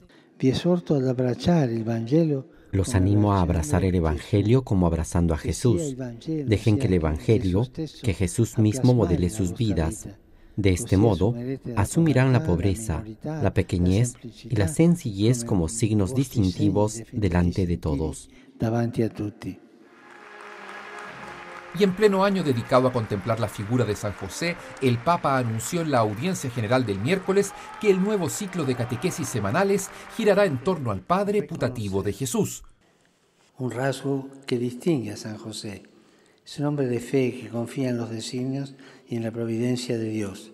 Los animo a abrazar el Evangelio como abrazando a Jesús. Dejen que el Evangelio, que Jesús mismo modele sus vidas. De este modo, asumirán la pobreza, la pequeñez y la sencillez como signos distintivos delante de todos. Y en pleno año dedicado a contemplar la figura de San José, el Papa anunció en la audiencia general del miércoles que el nuevo ciclo de catequesis semanales girará en torno al Padre putativo de Jesús. Un rasgo que distingue a San José. Es un hombre de fe que confía en los designios y en la providencia de Dios.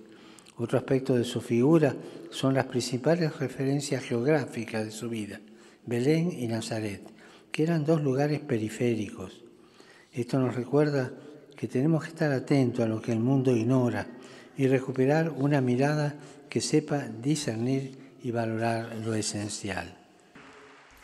Otro aspecto de su figura son las principales referencias geográficas de su vida, Belén y Nazaret, que eran dos lugares periféricos. Esto nos recuerda que tenemos que estar atentos a lo que el mundo ignora y recuperar una mirada que sepa discernir y valorar lo esencial.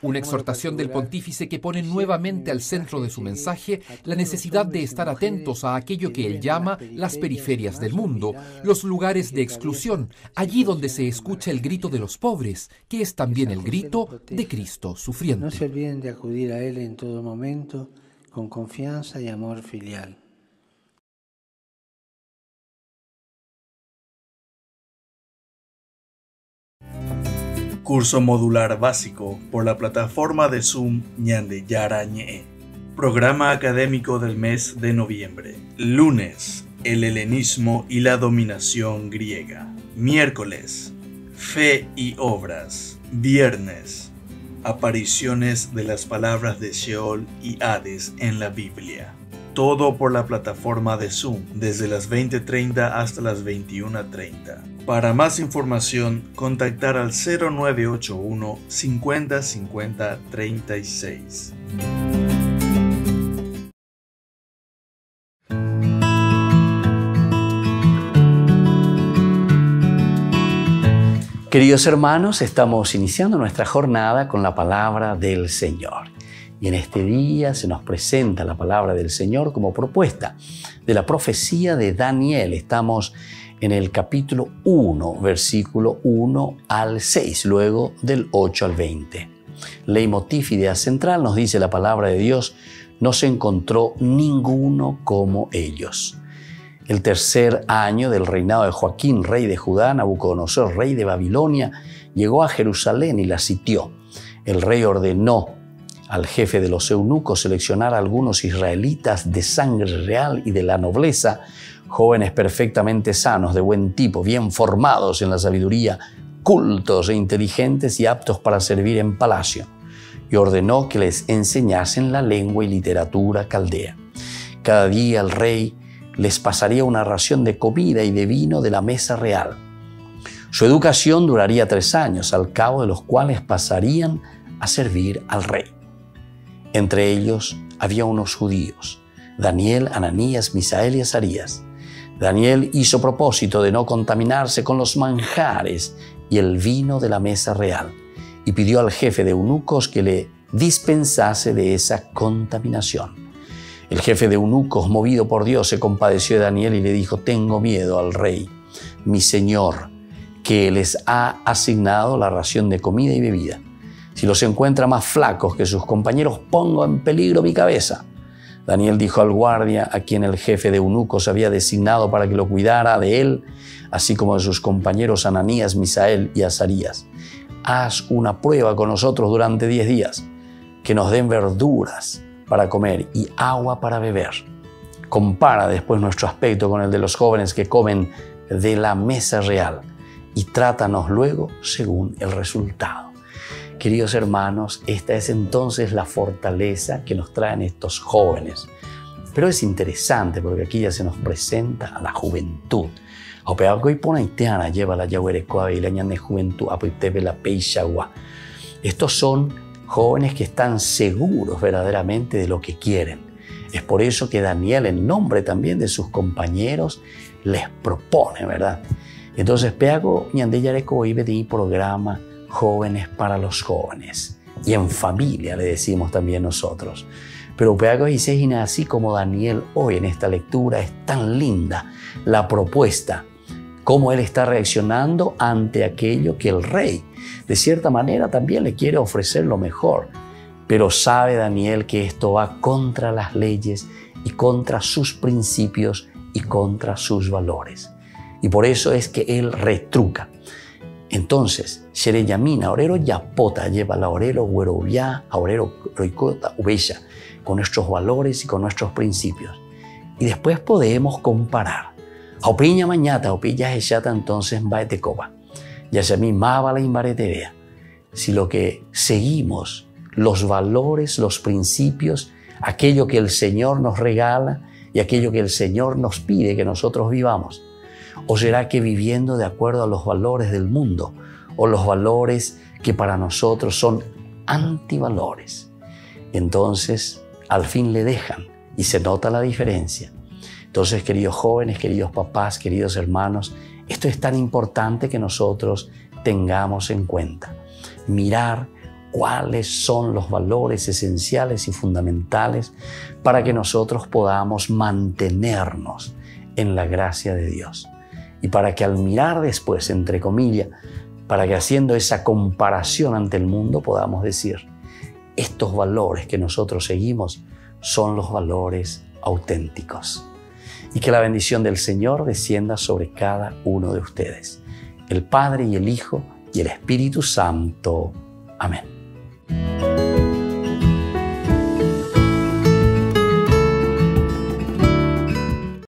Una exhortación del pontífice que pone nuevamente al centro de su mensaje la necesidad de estar atentos a aquello que él llama las periferias del mundo, los lugares de exclusión, allí donde se escucha el grito de los pobres, que es también el grito de Cristo sufriente. No se olviden de acudir a Él en todo momento, con confianza y amor filial. Curso modular básico por la plataforma de Zoom Ñande Yarañe. Programa académico del mes de noviembre. Lunes, el helenismo y la dominación griega. Miércoles, fe y obras. Viernes, apariciones de las palabras de Sheol y Hades en la Biblia. Todo por la plataforma de Zoom, desde las 20:30 hasta las 21:30. Para más información, contactar al 0981 50 50 36. Queridos hermanos, estamos iniciando nuestra jornada con la palabra del Señor. Y en este día se nos presenta la palabra del Señor como propuesta de la profecía de Daniel. Estamos en el capítulo 1, versículo 1 al 6, luego del 8 al 20. Leitmotiv, idea central, nos dice la palabra de Dios: no se encontró ninguno como ellos. El tercer año del reinado de Joaquín, rey de Judá, Nabucodonosor, rey de Babilonia, llegó a Jerusalén y la sitió. El rey ordenó al jefe de los eunucos seleccionar a algunos israelitas de sangre real y de la nobleza, jóvenes perfectamente sanos, de buen tipo, bien formados en la sabiduría, cultos e inteligentes y aptos para servir en palacio. Y ordenó que les enseñasen la lengua y literatura caldea. Cada día el rey les pasaría una ración de comida y de vino de la mesa real. Su educación duraría 3 años, al cabo de los cuales pasarían a servir al rey. Entre ellos había unos judíos: Daniel, Ananías, Misael y Azarías. Daniel hizo propósito de no contaminarse con los manjares y el vino de la mesa real, y pidió al jefe de eunucos que le dispensase de esa contaminación. El jefe de eunucos, movido por Dios, se compadeció de Daniel y le dijo: tengo miedo al rey, mi señor, que les ha asignado la ración de comida y bebida. Si los encuentra más flacos que sus compañeros, pongo en peligro mi cabeza. Daniel dijo al guardia, a quien el jefe de eunucos había designado para que lo cuidara de él, así como de sus compañeros Ananías, Misael y Azarías: haz una prueba con nosotros durante 10 días, que nos den verduras para comer y agua para beber. Compara después nuestro aspecto con el de los jóvenes que comen de la mesa real y trátanos luego según el resultado. Queridos hermanos, esta es entonces la fortaleza que nos traen estos jóvenes. Pero es interesante porque aquí ya se nos presenta a la juventud. Estos son jóvenes que están seguros verdaderamente de lo que quieren. Es por eso que Daniel, en nombre también de sus compañeros, les propone, ¿verdad? Entonces, peago ñandeyareco ibe de programa Jóvenes para los Jóvenes. Y en familia le decimos también nosotros. Pero peago dice, así como Daniel hoy en esta lectura, es tan linda la propuesta, cómo él está reaccionando ante aquello que el rey, de cierta manera, también le quiere ofrecer lo mejor. Pero sabe Daniel que esto va contra las leyes y contra sus principios y contra sus valores. Y por eso es que él retruca. Entonces, Shereyamina, orero yapota, lleva la orero huerovia, orero roicota, ubella, con nuestros valores y con nuestros principios. Y después podemos comparar. Aupiña mañata, aupilla echata, entonces vaete coba. Ya se mi mábala y mareterea. Si lo que seguimos, los valores, los principios, aquello que el Señor nos regala y aquello que el Señor nos pide que nosotros vivamos. ¿O será que viviendo de acuerdo a los valores del mundo o los valores que para nosotros son antivalores? Entonces, al fin le dejan y se nota la diferencia. Entonces, queridos jóvenes, queridos papás, queridos hermanos, esto es tan importante que nosotros tengamos en cuenta. Mirar cuáles son los valores esenciales y fundamentales para que nosotros podamos mantenernos en la gracia de Dios. Y para que al mirar después, entre comillas, para que haciendo esa comparación ante el mundo podamos decir, estos valores que nosotros seguimos son los valores auténticos. Y que la bendición del Señor descienda sobre cada uno de ustedes. El Padre y el Hijo y el Espíritu Santo. Amén.